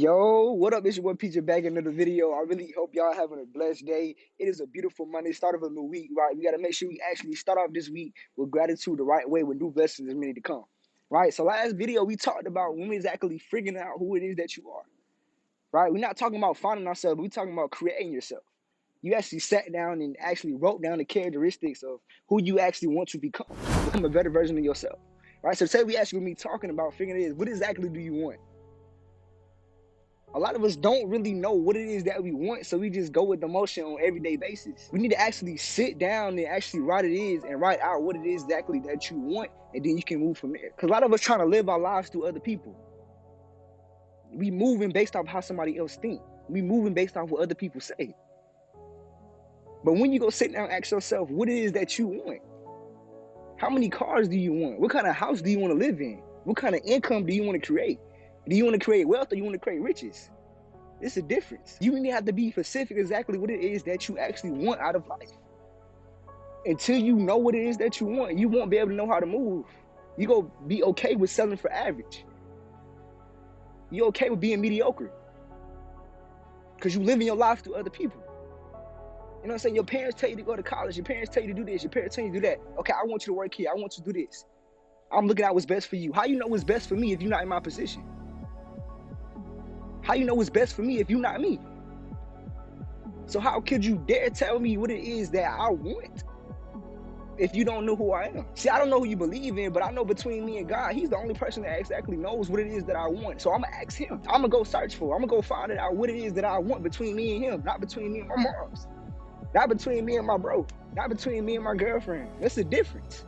Yo, what up? It's your boy PJ back in another video. I really hope y'all having a blessed day. It is a beautiful Monday, start of a new week, right? We got to make sure we actually start off this week with gratitude the right way, with new blessings is ready to come, right? So last video, we talked about when exactly figuring out who it is that you are, right? We're not talking about finding ourselves, we're talking about creating yourself. You actually sat down and actually wrote down the characteristics of who you actually want to become a better version of yourself, right? So today we actually going to be talking about figuring it is, what exactly do you want? A lot of us don't really know what it is that we want, so we just go with the motion on an everyday basis. We need to actually sit down and actually write it is and write out what it is exactly that you want, and then you can move from there. Because a lot of us trying to live our lives through other people. We moving based off how somebody else think. We moving based off what other people say. But when you go sit down and ask yourself what it is that you want, how many cars do you want? What kind of house do you want to live in? What kind of income do you want to create? Do you want to create wealth or you want to create riches? It's a difference. You really have to be specific exactly what it is that you actually want out of life. Until you know what it is that you want, you won't be able to know how to move. You go be okay with selling for average. You're okay with being mediocre. Because you live in your life through other people. You know what I'm saying? Your parents tell you to go to college. Your parents tell you to do this. Your parents tell you to do that. Okay, I want you to work here. I want you to do this. I'm looking at what's best for you. How you know what's best for me if you're not in my position? How you know what's best for me if you're not me? So how could you dare tell me what it is that I want if you don't know who I am? See, I don't know who you believe in, but I know between me and God, he's the only person that exactly knows what it is that I want. So I'm going to ask him. I'm going to go search for it. I'm going to go find it out what it is that I want between me and him, not between me and my moms, not between me and my bro, not between me and my girlfriend. That's the difference.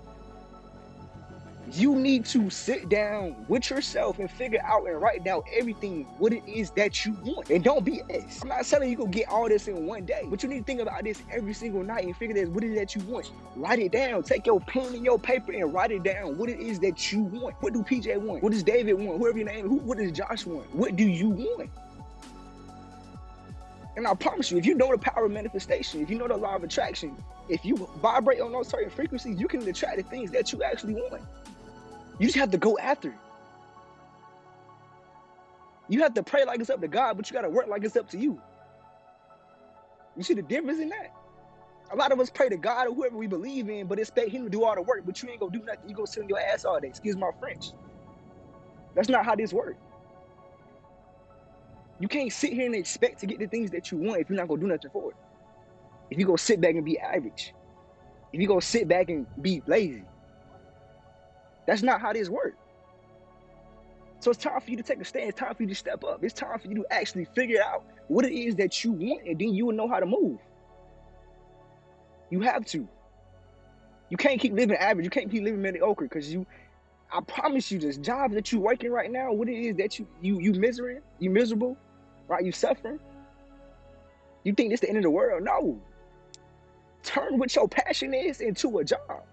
You need to sit down with yourself and figure out and write down everything, what it is that you want. And don't BS. I'm not telling you go get all this in one day, but you need to think about this every single night and figure out what it is that you want. Write it down. Take your pen and your paper and write it down. What it is that you want. What do PJ want? What does David want? Whoever your name is, what does Josh want? What do you want? And I promise you, if you know the power of manifestation, if you know the law of attraction, if you vibrate on those certain frequencies, you can attract the things that you actually want. You just have to go after it. You have to pray like it's up to God, but you got to work like it's up to you. You see the difference in that? A lot of us pray to God or whoever we believe in, but expect him to do all the work, but you ain't gonna do nothing. You go sit on your ass all day. Excuse my French. That's not how this works. You can't sit here and expect to get the things that you want if you're not gonna do nothing for it. If you go sit back and be average. If you go sit back and be lazy. That's not how this works. So it's time for you to take a stand. It's time for you to step up. It's time for you to actually figure out what it is that you want, and then you will know how to move. You have to. You can't keep living average. You can't keep living mediocre because I promise you, this job that you're working right now, what it is that you miserable, right? You suffering. You think this the end of the world? No. Turn what your passion is into a job.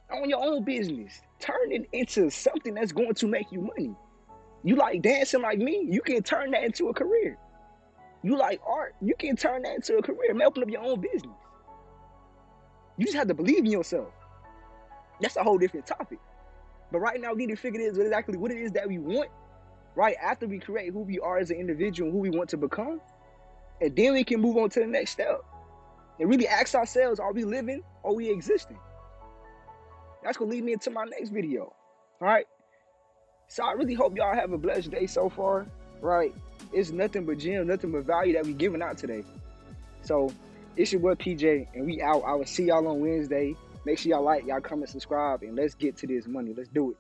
Own your own business. Turn it into something that's going to make you money. You like dancing like me, you can turn that into a career. You like art, you can turn that into a career. Man, open up your own business. You just have to believe in yourself. That's a whole different topic. But right now, we need to figure out exactly what it is that we want, right after we create who we are as an individual, who we want to become. And then we can move on to the next step. And really ask ourselves, are we living or are we existing? That's gonna lead me into my next video. All right. So I really hope y'all have a blessed day so far. Right. It's nothing but gems, nothing but value that we giving out today. So it's your boy PJ, and we out. I will see y'all on Wednesday. Make sure y'all like, y'all comment, subscribe, and let's get to this money. Let's do it.